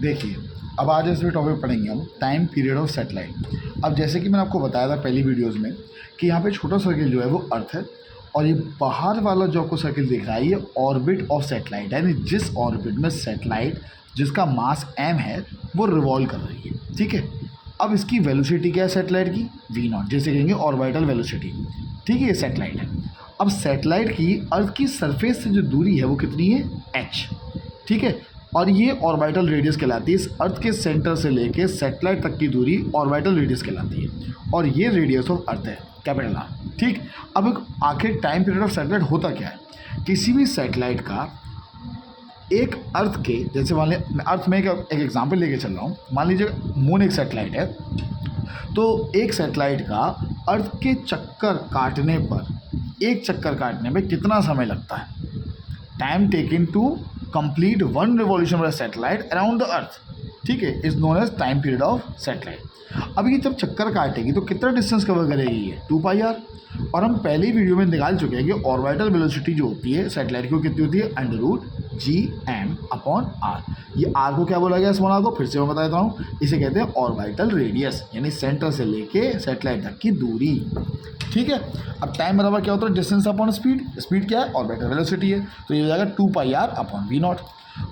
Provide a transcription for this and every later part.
देखिए, अब आज इस टॉपिक पढ़ेंगे हम टाइम पीरियड ऑफ सैटेलाइट। अब जैसे कि मैंने आपको बताया था पहली वीडियोज़ में कि यहाँ पे छोटा सर्किल जो है वो अर्थ है और ये बाहर वाला जो आपको सर्किल दिख रहा है ये ऑर्बिट ऑफ सैटेलाइट है, यानी जिस ऑर्बिट में सैटेलाइट जिसका मास m है वो रिवॉल्व कर रही है। ठीक है, अब इसकी वेलोसिटी क्या है सैटेलाइट की? v0, जैसे कहेंगे ऑर्बिटल वेलोसिटी। ठीक है, ये सैटेलाइट है। अब सैटेलाइट की अर्थ की सरफेस से जो दूरी है वो कितनी है? h। ठीक है, और ये ऑर्बिटल रेडियस कहलाती है। इस अर्थ के सेंटर से लेके सैटेलाइट तक की दूरी ऑर्बिटल रेडियस कहलाती है और ये रेडियस ऑफ अर्थ है, कैपिटल आर। ठीक, अब आखिर टाइम पीरियड ऑफ सैटेलाइट होता क्या है? किसी भी सैटेलाइट का एक अर्थ के, जैसे मान लीजिए अर्थ में एक एग्जांपल लेके चल रहा हूँ, मान लीजिए मून एक सैटेलाइट है, तो एक सैटेलाइट का अर्थ के चक्कर काटने पर, एक चक्कर काटने में कितना समय लगता है? Time taken to complete one revolution of satellite around the earth, ठीक है, is known as time period of satellite. अब ये जब चक्कर काटेगी तो कितना डिस्टेंस कवर करेगी ये? 2πr। और हम पहली वीडियो में निकाल चुके हैं कि ऑर्बिटल वेलोसिटी जो होती है सैटेलाइट की वो कितनी होती है? √gm/r। ये आर को क्या बोला गया? स्मॉल आर को फिर से मैं बता देता हूँ, इसे कहते हैं ऑर्बिटल रेडियस, यानी सेंटर से लेके सैटेलाइट तक की दूरी। ठीक है, अब टाइम बराबर क्या होता है? Distance upon speed. स्पीड क्या है? ऑर्बिटल वेलोसिटी है, तो ये हो जाएगा 2πr/v0।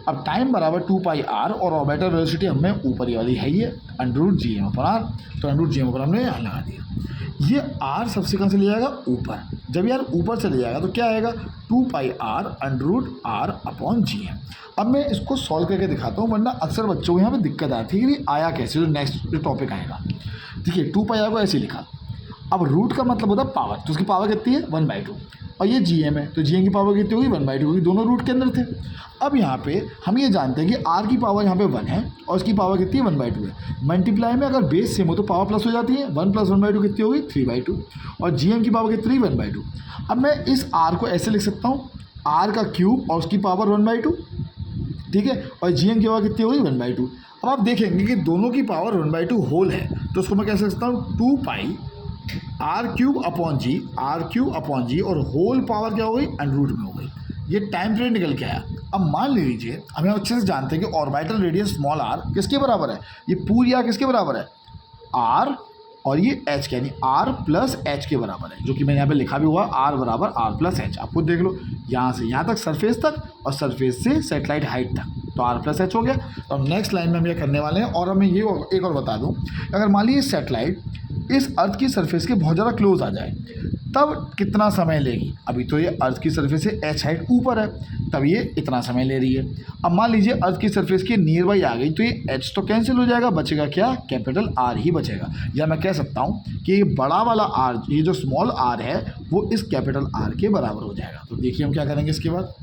अब टाइम बराबर 2πr और ऑर्बिटल वेलोसिटी हमें ऊपर ही वाली है ये √gm/r, तो √gm पर हमने यहाँ लगा दिया। ये r सबसे कहाँ से ले जाएगा? ऊपर। जब यार ऊपर से ले जाएगा तो क्या आएगा? 2πr√r/gm। अब मैं इसको सॉल्व करके दिखाता हूँ, वरना अक्सर बच्चों को यहाँ पे दिक्कत आती है कि आया कैसे, जो नेक्स्ट जो टॉपिक आएगा। देखिए 2πr को ऐसे लिखा, अब रूट का मतलब होता है पावर, तो उसकी पावर कितनी है? 1/2, और ये gm है तो gm की पावर कितनी होगी? 1/2 होगी, दोनों रूट के अंदर थे। अब यहाँ पे हम ये जानते हैं कि r की पावर यहाँ पे 1 है और इसकी पावर कितनी है? 1/2 है। मल्टीप्लाई में अगर बेस सेम हो तो पावर प्लस हो जाती है, 1 + 1/2 कितनी होगी? 3/2, और gm की पावर कितनी? 1/2। अब मैं इस r को ऐसे लिख सकता हूँ, r का क्यूब और उसकी पावर 1/2, ठीक है, और gm की पावर कितनी होगी? 1/2। अब आप देखेंगे कि दोनों की पावर 1/2 होल है, तो उसको मैं कैसे लिख सकता हूँ? 2πr³ और होल पावर क्या हो गई? √में हो गई। ये टाइम पीरियड निकल के आया। अब मान लीजिए, हम अच्छे से जानते हैं कि ऑर्बिटल रेडियस स्मॉल r किसके बराबर है? ये पूरी r किसके बराबर है? r, और ये h यानी r + h के बराबर है, जो कि मैंने यहाँ पे लिखा भी हुआ r बराबर r + h। आप खुद देख लो, यहाँ से यहाँ तक सरफेस तक और सरफेस से सैटेलाइट हाइट तक, तो r + h हो गया। तो अब नेक्स्ट लाइन में हम ये करने वाले हैं। और हमें ये एक और बता दूँ, अगर मान लीजिए सैटेलाइट इस अर्थ की सरफेस के बहुत ज़्यादा क्लोज आ जाए तब कितना समय लेगी? अभी तो ये अर्थ की सरफेस से h हाइट ऊपर है, तब ये इतना समय ले रही है। अब मान लीजिए अर्थ की सरफेस के नियर बाई आ गई तो ये h तो कैंसिल हो जाएगा, बचेगा क्या? कैपिटल R ही बचेगा। या मैं कह सकता हूँ कि ये बड़ा वाला r, ये जो स्मॉल r है वो इस कैपिटल R के बराबर हो जाएगा। तो देखिए हम क्या करेंगे इसके बाद,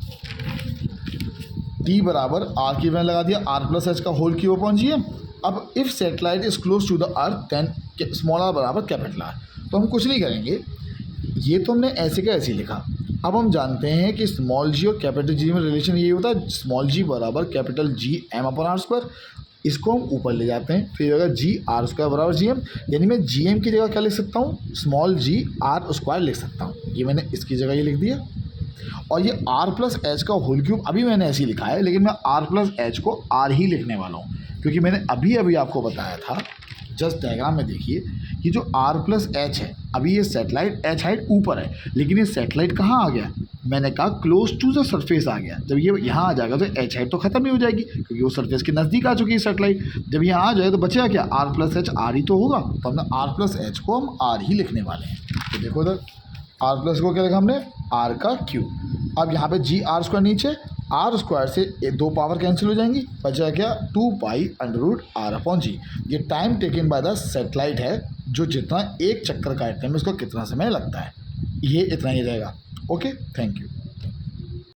t बराबर r की वैल्यू लगा दिया, r + h का होल क्यूब अपॉन gm। अब if satellite is close to the earth then small r बराबर कैपिटल R। तो हम कुछ नहीं करेंगे, ये तो हमने ऐसे का ऐसे लिखा। अब हम जानते हैं कि स्मॉल g और कैपिटल G में रिलेशन ये होता है, स्मॉल g बराबर कैपिटल Gm/r²। इसको हम ऊपर ले जाते हैं, फिर अगर Gr² बराबर Gm, यानी मैं Gm की जगह क्या लिख सकता हूँ? स्मॉल gr² लिख सकता हूँ। ये मैंने इसकी जगह ये लिख दिया, और ये r + h का होल क्यूब अभी मैंने ऐसे ही लिखा है, लेकिन मैं r + h को r ही लिखने वाला हूँ, क्योंकि मैंने अभी आपको बताया था, जस्ट डायग्राम में देखिए, ये जो r + h है, अभी ये सैटेलाइट h हाइट ऊपर है, लेकिन ये सैटेलाइट कहाँ आ गया? मैंने कहा क्लोज टू द सरफेस आ गया। जब ये यहाँ आ जाएगा तो h हाइट तो खत्म ही हो जाएगी, क्योंकि वो सरफेस के नज़दीक आ चुकी है सैटेलाइट। जब यहाँ आ जाए तो बचेगा क्या? r + h, r ही तो होगा, तो हमने r + h को हम r ही लिखने वाले हैं। तो देखो इधर r + को क्या लिखा हमने? r का क्यूब। अब यहाँ पे Gr² नीचे, r² से 2 पावर कैंसिल हो जाएंगी, बचा क्या? 2π√r/g। ये time taken by the satellite है, जो जितना एक चक्कर काटने में उसको कितना समय लगता है, ये इतना ही रहेगा। Okay, thank you.